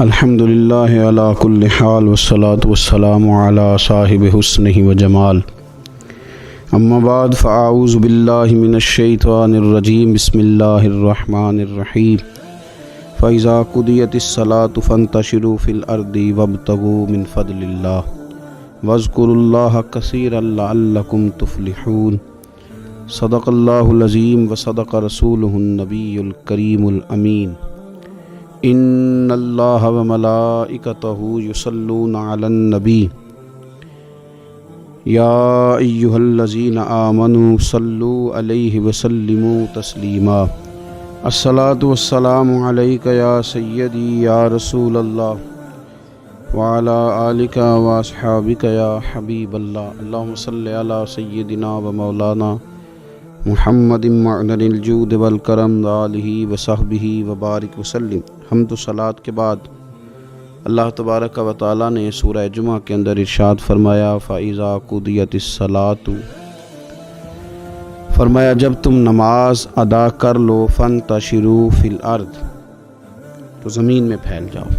الحمدللہ علی کل حال والصلاة والسلام علی صاحب حسنہ وجمال اما بعد فاعوذ باللہ من الشیطان الرجیم بسم اللہ الرحمن الرحیم فاذا قضیت الصلاة فانتشروا فی الارض وابتغوا من فضل اللہ واذکروا اللہ کثیرا لعلکم تفلحون صدق اللہ العظیم وصدق رسولہ النبی الکریم الامین ان اللہ وملائکتہ یصلون علی النبی یا ایہا الذین آمنوا صلوا علیہ وسلموا تسلیما الصلاۃ والسلام علیک یا سیدی یا رسول اللہ وعلی آلک واصحابک یا حبیب اللہ اللہم صلی علی سیدنا و مولانا محمد معدن الجود والکرم آلہ وصحبہ وبارک وسلم۔ حمد و صلاۃ کے بعد اللہ تبارک و تعالیٰ نے سورہ جمعہ کے اندر ارشاد فرمایا فَإِذَا قُضِيَتِ الصَّلَاةُ، فرمایا جب تم نماز ادا کر لو فَانْتَشِرُوا فِي الْأَرْضِ، تو زمین میں پھیل جاؤ،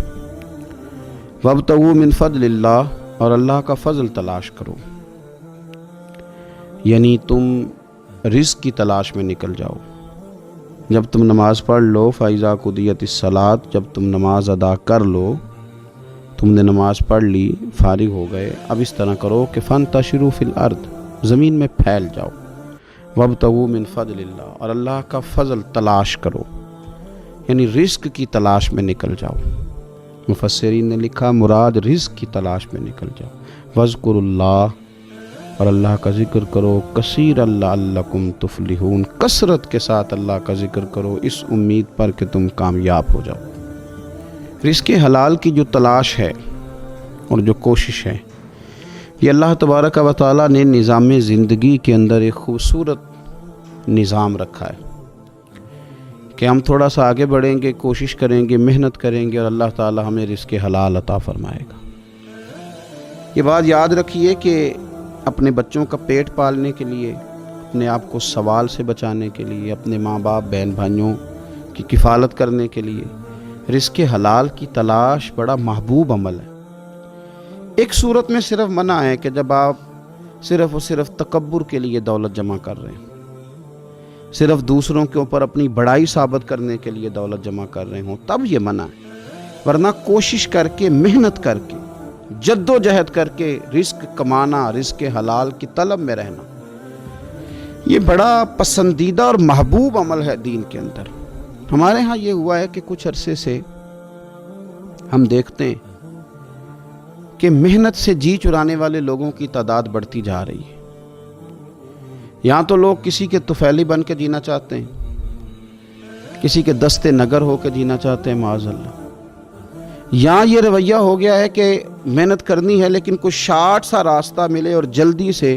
وَابْتَغُوا مِنْ فَضْلِ اللَّهِ، اور اللہ کا فضل تلاش کرو، یعنی تم رزق کی تلاش میں نکل جاؤ۔ جب تم نماز پڑھ لو فَإِذَا قُضِيَتِ الصَّلَاةُ، جب تم نماز ادا کر لو، تم نے نماز پڑھ لی، فارغ ہو گئے، اب اس طرح کرو کہ فَانْتَشِرُوا فِي الْأَرْضِ، زمین میں پھیل جاؤ، وَابْتَغُوا مِنْ فَضْلِ اللَّهِ، اور اللہ کا فضل تلاش کرو، یعنی رزق کی تلاش میں نکل جاؤ۔ مفسرین نے لکھا مراد رزق کی تلاش میں نکل جاؤ۔ وَاذْكُرُوا اللَّهَ، اور اللہ کا ذکر کرو، کثیرا لعلکم تفلحون، کثرت کے ساتھ اللہ کا ذکر کرو، اس امید پر کہ تم کامیاب ہو جاؤ۔ رزق حلال کی جو تلاش ہے اور جو کوشش ہے، یہ اللہ تبارک و تعالیٰ نے نظام زندگی کے اندر ایک خوبصورت نظام رکھا ہے کہ ہم تھوڑا سا آگے بڑھیں گے، کوشش کریں گے، محنت کریں گے، اور اللہ تعالیٰ ہمیں رزق حلال عطا فرمائے گا۔ یہ بات یاد رکھیے کہ اپنے بچوں کا پیٹ پالنے کے لیے، اپنے آپ کو سوال سے بچانے کے لیے، اپنے ماں باپ بہن بھائیوں کی کفالت کرنے کے لیے رزق حلال کی تلاش بڑا محبوب عمل ہے۔ ایک صورت میں صرف منع ہے کہ جب آپ صرف اور صرف تکبر کے لیے دولت جمع کر رہے ہیں، صرف دوسروں کے اوپر اپنی بڑائی ثابت کرنے کے لیے دولت جمع کر رہے ہوں، تب یہ منع ہے، ورنہ کوشش کر کے، محنت کر کے، جد و جہد کر کے رزق کمانا، رزق حلال کی طلب میں رہنا، یہ بڑا پسندیدہ اور محبوب عمل ہے دین کے اندر۔ ہمارے ہاں یہ ہوا ہے کہ کچھ عرصے سے ہم دیکھتے ہیں کہ محنت سے جی چرانے والے لوگوں کی تعداد بڑھتی جا رہی ہے۔ یہاں تو لوگ کسی کے طفیلی بن کے جینا چاہتے ہیں، کسی کے دستے نگر ہو کے جینا چاہتے ہیں، معاذ اللہ۔ یہاں یہ رویہ ہو گیا ہے کہ محنت کرنی ہے لیکن کوئی شارٹ سا راستہ ملے اور جلدی سے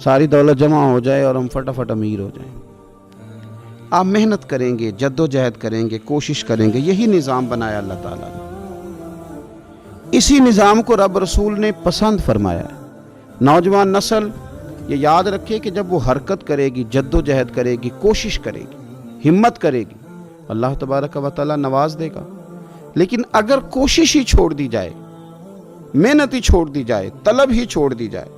ساری دولت جمع ہو جائے اور ہم فٹافٹ امیر ہو جائیں۔ آپ محنت کریں گے، جد و جہد کریں گے، کوشش کریں گے، یہی نظام بنایا اللہ تعالیٰ نے۔ اسی نظام کو رب رسول نے پسند فرمایا ہے۔ نوجوان نسل یہ یاد رکھے کہ جب وہ حرکت کرے گی، جد و جہد کرے گی، کوشش کرے گی، ہمت کرے گی، اللہ تبارک و تعالیٰ نواز دے گا۔ لیکن اگر کوشش ہی چھوڑ دی جائے، محنت ہی چھوڑ دی جائے، طلب ہی چھوڑ دی جائے،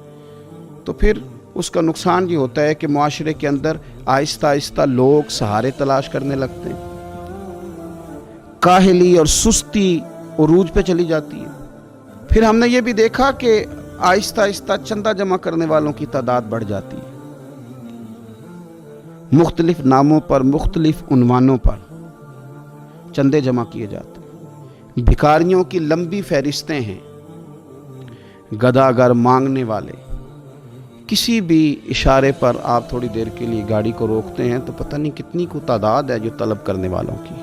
تو پھر اس کا نقصان یہ ہوتا ہے کہ معاشرے کے اندر آہستہ آہستہ لوگ سہارے تلاش کرنے لگتے ہیں، کاہلی اور سستی عروج پہ چلی جاتی ہے۔ پھر ہم نے یہ بھی دیکھا کہ آہستہ آہستہ چندہ جمع کرنے والوں کی تعداد بڑھ جاتی ہے، مختلف ناموں پر، مختلف عنوانوں پر چندے جمع کیے جاتے ہیں۔ بھکاریوں کی لمبی فہرستیں ہیں، گداگر مانگنے والے، کسی بھی اشارے پر آپ تھوڑی دیر کے لیے گاڑی کو روکتے ہیں تو پتہ نہیں کتنی کو تعداد ہے جو طلب کرنے والوں کی،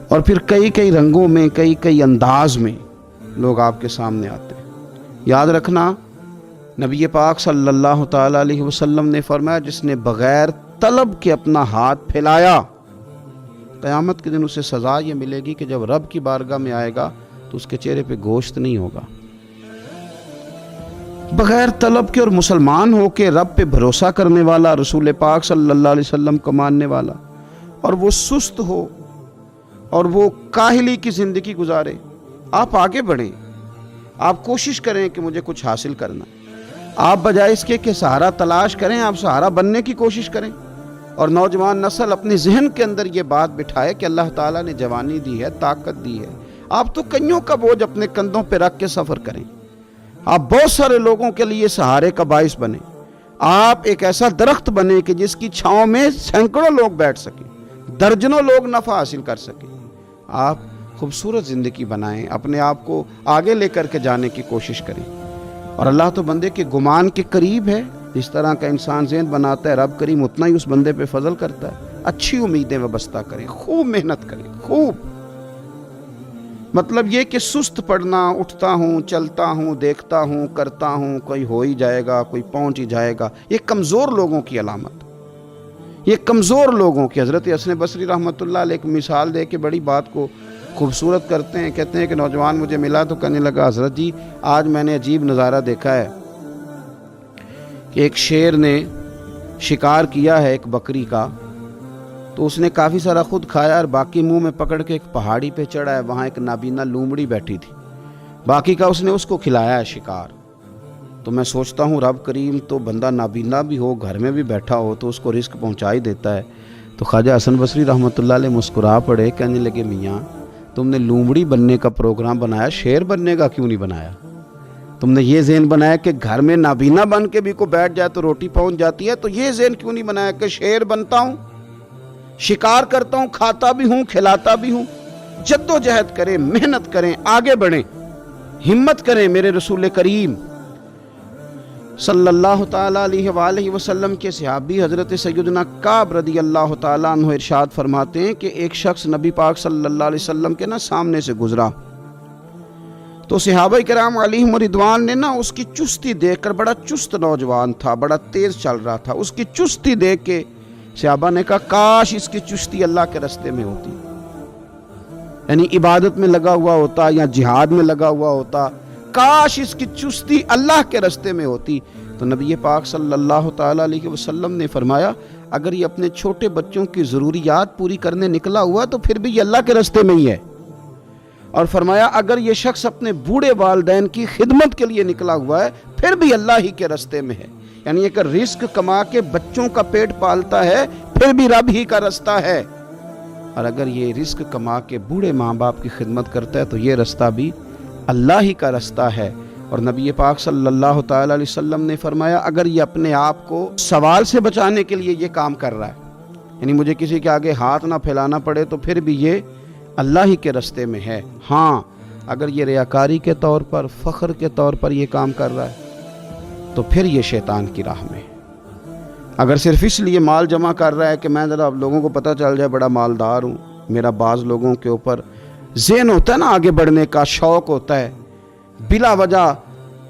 اور پھر کئی کئی رنگوں میں، کئی کئی انداز میں لوگ آپ کے سامنے آتے ہیں۔ یاد رکھنا نبی پاک صلی اللہ تعالیٰ علیہ وسلم نے فرمایا جس نے بغیر طلب کے اپنا ہاتھ پھیلایا، قیامت کے دن اسے سزا یہ ملے گی کہ جب رب کی بارگاہ میں آئے گا تو اس کے چہرے پہ گوشت نہیں ہوگا۔ بغیر طلب کے اور مسلمان ہو کے رب پہ بھروسہ کرنے والا، رسول پاک صلی اللہ علیہ وسلم کو ماننے والا، اور وہ سست ہو اور وہ کاہلی کی زندگی گزارے. آپ آگے بڑھیں, آپ کوشش کریں کہ مجھے کچھ حاصل کرنا. آپ بجائے اس کے کہ سہارا تلاش کریں, آپ سہارا بننے کی کوشش کریں. اور نوجوان نسل اپنے ذہن کے اندر یہ بات بٹھائے کہ اللہ تعالیٰ نے جوانی دی ہے, طاقت دی ہے. آپ تو کئیوں کا بوجھ اپنے کندھوں پہ رکھ کے سفر کریں. آپ بہت سارے لوگوں کے لیے سہارے کا باعث بنیں. آپ ایک ایسا درخت بنیں کہ جس کی چھاؤں میں سینکڑوں لوگ بیٹھ سکیں, درجنوں لوگ نفع حاصل کر سکیں. آپ خوبصورت زندگی بنائیں, اپنے آپ کو آگے لے کر کے جانے کی کوشش کریں. اور اللہ تو بندے کے گمان کے قریب ہے. جس طرح کا انسان ذہن بناتا ہے, رب کریم اتنا ہی اس بندے پہ فضل کرتا ہے. اچھی امیدیں وابستہ کریں, خوب محنت کریں, خوب. مطلب یہ کہ سست پڑنا, اٹھتا ہوں, چلتا ہوں, دیکھتا ہوں, کرتا ہوں, کوئی ہو ہی جائے گا, کوئی پہنچ ہی جائے گا, یہ کمزور لوگوں کی علامت. یہ کمزور لوگوں کی. حضرت حسن بصری رحمۃ اللہ علیہ ایک مثال دے کے بڑی بات کو خوبصورت کرتے ہیں. کہتے ہیں کہ نوجوان مجھے ملا تو کہنے لگا, حضرت جی آج میں نے عجیب نظارہ دیکھا ہے کہ ایک شیر نے شکار کیا ہے ایک بکری کا, تو اس نے کافی سارا خود کھایا اور باقی منہ میں پکڑ کے ایک پہاڑی پہ چڑھا ہے. وہاں ایک نابینا لومڑی بیٹھی تھی, باقی کا اس نے اس کو کھلایا ہے شکار. تو میں سوچتا ہوں رب کریم تو بندہ نابینا بھی ہو, گھر میں بھی بیٹھا ہو, تو اس کو رزق پہنچا ہی دیتا ہے. تو خواجہ حسن بصری رحمۃ اللہ علیہ مسکرا پڑے, کہنے لگے میاں تم نے لومڑی بننے کا پروگرام بنایا, شیر بننے کا کیوں نہیں بنایا؟ تم نے یہ ذہن بنایا کہ گھر میں نابینا بن کے بھی کو بیٹھ جائے تو روٹی پہنچ جاتی ہے, تو یہ ذہن کیوں نہیں بنایا کہ شیر بنتا ہوں, شکار کرتا ہوں, کھاتا بھی ہوں, کھلاتا بھی ہوں. جد و جہد کریں, محنت کریں, آگے بڑھیں, ہمت کریں. میرے رسول کریم صلی اللہ تعالیٰ علیہ وآلہ وسلم کے صحابی حضرت سیدنا کعب رضی اللہ تعالیٰ عنہ ارشاد فرماتے ہیں کہ ایک شخص نبی پاک صلی اللہ علیہ وسلم کے سامنے سے گزرا, تو صحابہ کرام علیہم رضوان نے اس کی چستی دیکھ کر, بڑا چست نوجوان تھا, بڑا تیز چل رہا تھا, اس کی چستی دیکھ کے صحابہ نے کہا کاش اس کی چستی اللہ کے راستے میں ہوتی, یعنی عبادت میں لگا ہوا ہوتا یا جہاد میں لگا ہوا ہوتا, کاش اس کی چستی اللہ کے راستے میں ہوتی. تو نبی پاک صلی اللہ تعالیٰ علیہ وسلم نے فرمایا اگر یہ اپنے چھوٹے بچوں کی ضروریات پوری کرنے نکلا ہوا تو پھر بھی یہ اللہ کے راستے میں ہی ہے. اور فرمایا اگر یہ شخص اپنے بوڑھے والدین کی خدمت کے لیے نکلا ہوا ہے پھر بھی اللہ ہی کے راستے میں ہے. یعنی اگر رزق کما کے بچوں کا پیٹ پالتا ہے پھر بھی رب ہی کا راستہ ہے, اور اگر یہ رزق کما کے بوڑھے ماں باپ کی خدمت کرتا ہے تو یہ راستہ بھی اللہ ہی کا راستہ ہے. اور نبی پاک صلی اللہ تعالیٰ علیہ وسلم نے فرمایا اگر یہ اپنے آپ کو سوال سے بچانے کے لیے یہ کام کر رہا ہے, یعنی مجھے کسی کے آگے ہاتھ نہ پھیلانا پڑے, تو پھر بھی یہ اللہ ہی کے راستے میں ہے. ہاں اگر یہ ریاکاری کے طور پر, فخر کے طور پر یہ کام کر رہا ہے تو پھر یہ شیطان کی راہ میں. اگر صرف اس لیے مال جمع کر رہا ہے کہ میں ذرا لوگوں کو پتہ چل جائے بڑا مالدار ہوں, میرا بعض لوگوں کے اوپر ذہن ہوتا ہے آگے بڑھنے کا, شوق ہوتا ہے بلا وجہ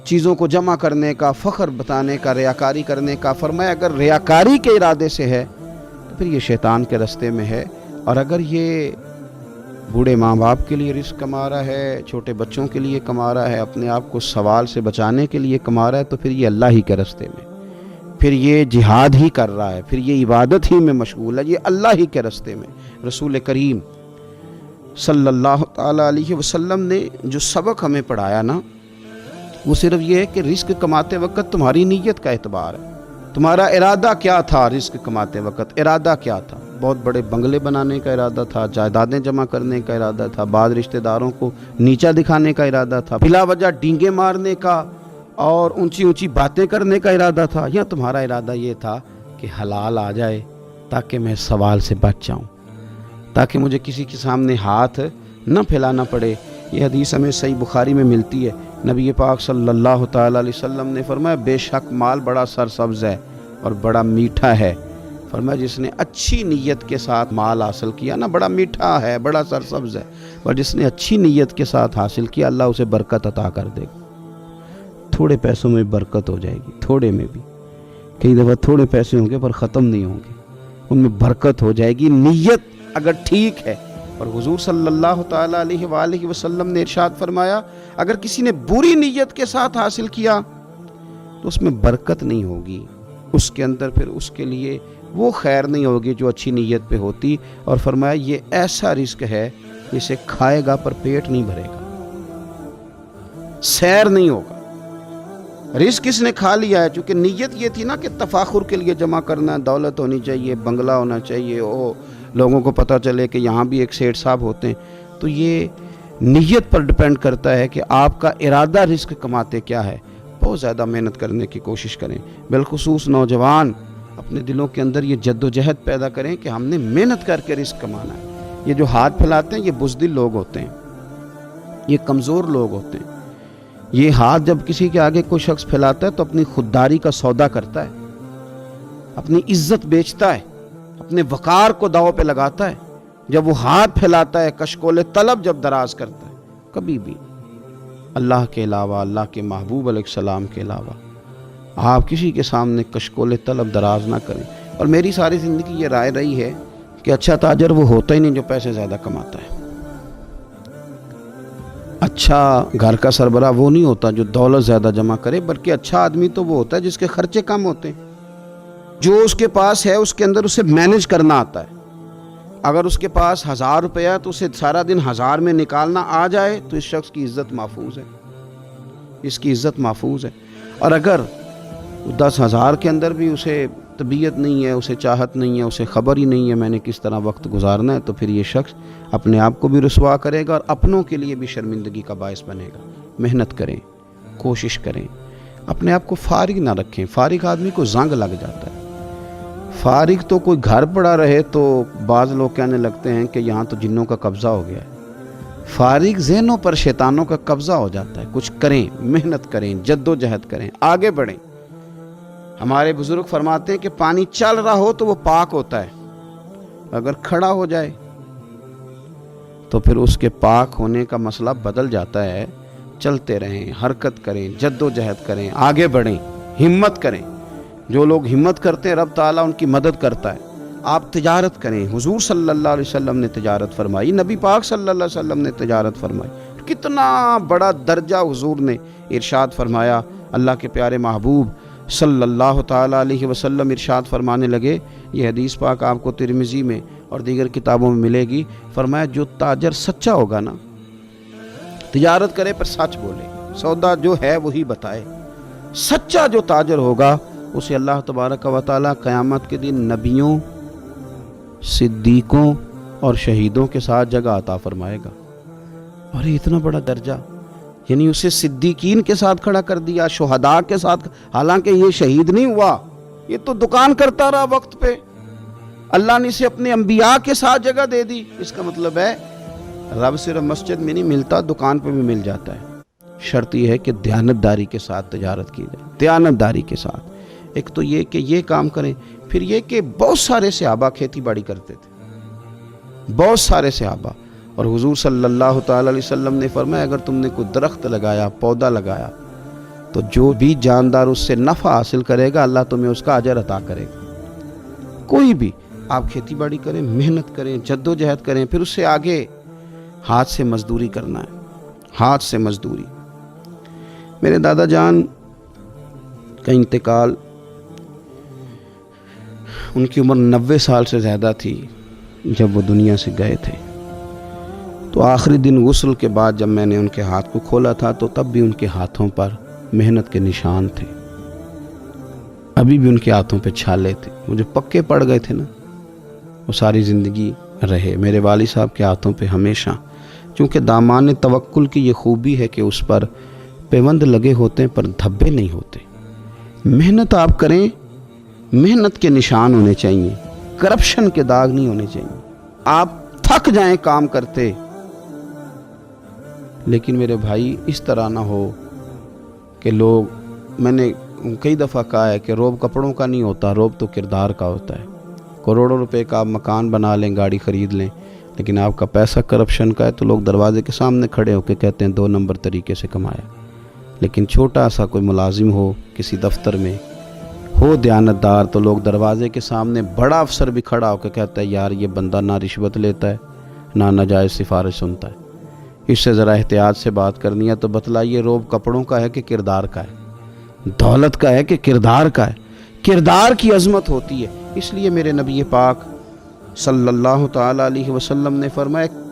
چیزوں کو جمع کرنے کا, فخر بتانے کا, ریاکاری کرنے کا. فرمایا اگر ریاکاری کے ارادے سے ہے تو پھر یہ شیطان کے راستے میں ہے. اور اگر یہ بوڑھے ماں باپ کے لیے رزق کما رہا ہے, چھوٹے بچوں کے لیے کما رہا ہے, اپنے آپ کو سوال سے بچانے کے لیے کما رہا ہے, تو پھر یہ اللہ ہی کے راستے میں, پھر یہ جہاد ہی کر رہا ہے, پھر یہ عبادت ہی میں مشغول ہے, یہ اللہ ہی کے راستے میں. رسول کریم صلی اللہ تعالیٰ علیہ وسلم نے جو سبق ہمیں پڑھایا وہ صرف یہ ہے کہ رزق کماتے وقت تمہاری نیت کا اعتبار ہے. تمہارا ارادہ کیا تھا رزق کماتے وقت؟ ارادہ کیا تھا؟ بہت بڑے بنگلے بنانے کا ارادہ تھا, جائیدادیں جمع کرنے کا ارادہ تھا, بعض رشتہ داروں کو نیچا دکھانے کا ارادہ تھا, بلا وجہ ڈینگے مارنے کا اور اونچی اونچی باتیں کرنے کا ارادہ تھا, یا تمہارا ارادہ یہ تھا کہ حلال آ جائے تاکہ میں سوال سے بچ جاؤں, تاکہ مجھے کسی کے سامنے ہاتھ نہ پھیلانا پڑے؟ یہ حدیث ہمیں صحیح بخاری میں ملتی ہے. نبی پاک صلی اللہ تعالیٰ علیہ وسلم نے فرمایا بے شک مال بڑا سرسبز ہے اور بڑا میٹھا ہے. فرمایا جس نے اچھی نیت کے ساتھ مال حاصل کیا بڑا میٹھا ہے, بڑا سرسبز ہے, اور جس نے اچھی نیت کے ساتھ حاصل کیا اللہ اسے برکت عطا کر دے گا. تھوڑے پیسوں میں برکت ہو جائے گی, تھوڑے میں بھی. کئی دفعہ تھوڑے پیسے ہوں گے پر ختم نہیں ہوں گے, ان میں برکت ہو جائے گی, نیت اگر ٹھیک ہے. اور حضور صلی اللہ تعالیٰ علیہ وآلہ وسلم نے ارشاد فرمایا اگر کسی نے بری نیت کے ساتھ حاصل کیا تو اس میں برکت نہیں ہوگی, اس کے اندر پھر اس کے لیے وہ خیر نہیں ہوگی جو اچھی نیت پہ ہوتی. اور فرمایا یہ ایسا رزق ہے اسے کھائے گا پر پیٹ نہیں بھرے گا، سیر نہیں ہوگا۔ رزق کس نے کھا لیا ہے، چونکہ نیت یہ تھی نا کہ تفاخر کے لیے جمع کرنا، دولت ہونی چاہیے، بنگلہ ہونا چاہیے، لوگوں کو پتہ چلے کہ یہاں بھی ایک سیٹھ صاحب ہوتے ہیں۔ تو یہ نیت پر ڈپینڈ کرتا ہے کہ آپ کا ارادہ رزق کماتے کیا ہے۔ بہت زیادہ محنت کرنے کی کوشش کریں، بالخصوص نوجوان اپنے دلوں کے اندر یہ جد و جہد پیدا کریں کہ ہم نے محنت کر کے رزق کمانا ہے۔ یہ جو ہاتھ پھیلاتے ہیں یہ بزدل لوگ ہوتے ہیں، یہ کمزور لوگ ہوتے ہیں۔ یہ ہاتھ جب کسی کے آگے کوئی شخص پھیلاتا ہے تو اپنی خودداری کا سودا کرتا ہے، اپنی عزت بیچتا ہے، اپنے وقار کو داؤ پہ لگاتا ہے۔ جب وہ ہاتھ پھیلاتا ہے، کشکول طلب جب دراز کرتا ہے، کبھی بھی اللہ کے علاوہ، اللہ کے محبوب علیہ السلام کے علاوہ آپ کسی کے سامنے کشکول طلب دراز نہ کریں۔ اور میری ساری زندگی یہ رائے رہی ہے کہ اچھا تاجر وہ ہوتا ہی نہیں جو پیسے زیادہ کماتا ہے، اچھا گھر کا سربراہ وہ نہیں ہوتا جو دولت زیادہ جمع کرے، بلکہ اچھا آدمی تو وہ ہوتا ہے جس کے خرچے کم ہوتے ہیں، جو اس کے پاس ہے اس کے اندر اسے مینج کرنا آتا ہے۔ اگر اس کے پاس 1000 روپیہ ہے تو اسے سارا دن 1000 میں نکالنا آ جائے تو اس شخص کی عزت محفوظ ہے، اس کی عزت محفوظ ہے۔ اور اگر 10,000 کے اندر بھی اسے طبیعت نہیں ہے، اسے چاہت نہیں ہے، اسے خبر ہی نہیں ہے میں نے کس طرح وقت گزارنا ہے، تو پھر یہ شخص اپنے آپ کو بھی رسوا کرے گا اور اپنوں کے لیے بھی شرمندگی کا باعث بنے گا۔ محنت کریں، کوشش کریں، اپنے آپ کو فارغ نہ رکھیں۔ فارغ آدمی کو زنگ لگ جاتا ہے۔ فارغ تو کوئی گھر پڑا رہے تو بعض لوگ کہنے لگتے ہیں کہ یہاں تو جنوں کا قبضہ ہو گیا ہے۔ فارغ ذہنوں پر شیطانوں کا قبضہ ہو جاتا ہے۔ کچھ کریں، محنت کریں، جد و جہد کریں، آگے بڑھیں۔ ہمارے بزرگ فرماتے ہیں کہ پانی چل رہا ہو تو وہ پاک ہوتا ہے، اگر کھڑا ہو جائے تو پھر اس کے پاک ہونے کا مسئلہ بدل جاتا ہے۔ چلتے رہیں، حرکت کریں، جد و جہد کریں، آگے بڑھیں، ہمت کریں۔ جو لوگ ہمت کرتے ہیں رب تعالیٰ ان کی مدد کرتا ہے۔ آپ تجارت کریں، حضور صلی اللہ علیہ وسلم نے تجارت فرمائی، نبی پاک صلی اللہ علیہ وسلم نے تجارت فرمائی۔ کتنا بڑا درجہ حضور نے ارشاد فرمایا۔ اللہ کے پیارے محبوب صلی اللہ تعالیٰ علیہ وسلم ارشاد فرمانے لگے، یہ حدیث پاک آپ کو ترمذی میں اور دیگر کتابوں میں ملے گی۔ فرمایا جو تاجر سچا ہوگا نا، تجارت کرے پر سچ بولے، سودا جو ہے وہی بتائے، سچا جو تاجر ہوگا اسے اللہ تبارک و تعالیٰ قیامت کے دن نبیوں، صدیقوں اور شہیدوں کے ساتھ جگہ عطا فرمائے گا۔ اور اتنا بڑا درجہ، یعنی اسے صدیقین کے ساتھ کھڑا کر دیا، شہداء کے ساتھ، حالانکہ یہ شہید نہیں ہوا، یہ تو دکان کرتا رہا وقت پہ، اللہ نے اسے اپنے انبیاء کے ساتھ جگہ دے دی۔ اس کا مطلب ہے رب صرف مسجد میں نہیں ملتا، دکان پہ بھی مل جاتا ہے۔ شرط یہ ہے کہ دیانتداری کے ساتھ تجارت کی جائے، دیانتداری کے ساتھ۔ ایک تو یہ کہ یہ کام کریں، پھر یہ کہ بہت سارے صحابہ کھیتی باڑی کرتے تھے، بہت سارے صحابہ، اور حضور صلی اللہ تعالیٰ علیہ وسلم نے فرمایا اگر تم نے کوئی درخت لگایا، پودا لگایا، تو جو بھی جاندار اس سے نفع حاصل کرے گا اللہ تمہیں اس کا اجر عطا کرے گا۔ کوئی بھی آپ کھیتی باڑی کریں، محنت کریں، جد و جہد کریں، پھر اس سے آگے ہاتھ سے مزدوری کرنا ہے، ہاتھ سے مزدوری۔ میرے دادا جان کا انتقال، ان کی عمر 90 سال سے زیادہ تھی جب وہ دنیا سے گئے تھے۔ تو آخری دن غسل کے بعد جب میں نے ان کے ہاتھ کو کھولا تھا تو تب بھی ان کے ہاتھوں پر محنت کے نشان تھے، ابھی بھی ان کے ہاتھوں پہ چھالے تھے، مجھے پکے پڑ گئے تھے نا، وہ ساری زندگی رہے میرے والد صاحب کے ہاتھوں پہ ہمیشہ۔ چونکہ دامان توکل کی یہ خوبی ہے کہ اس پر پیوند لگے ہوتے ہیں پر دھبے نہیں ہوتے۔ محنت آپ کریں، محنت کے نشان ہونے چاہیے، کرپشن کے داغ نہیں ہونے چاہیے۔ آپ تھک جائیں کام کرتے، لیکن میرے بھائی اس طرح نہ ہو کہ لوگ، میں نے کئی دفعہ کہا ہے کہ روب کپڑوں کا نہیں ہوتا، روب تو کردار کا ہوتا ہے۔ کروڑوں روپے کا آپ مکان بنا لیں، گاڑی خرید لیں، لیکن آپ کا پیسہ کرپشن کا ہے تو لوگ دروازے کے سامنے کھڑے ہو کے کہتے ہیں 2 نمبر طریقے سے کمایا۔ لیکن چھوٹا سا کوئی ملازم ہو کسی دفتر میں، ہو دیانتدار، تو لوگ دروازے کے سامنے بڑا افسر بھی کھڑا ہو کے کہتا ہے یار یہ بندہ نہ رشوت لیتا ہے نہ ناجائز سفارش سنتا ہے، اس سے ذرا احتیاط سے بات کرنی ہے۔ تو بتلائیے روب کپڑوں کا ہے کہ کردار کا ہے، دولت کا ہے کہ کردار کا ہے؟ کردار کی عظمت ہوتی ہے۔ اس لیے میرے نبی پاک صلی اللہ تعالیٰ علیہ وسلم نے فرمایا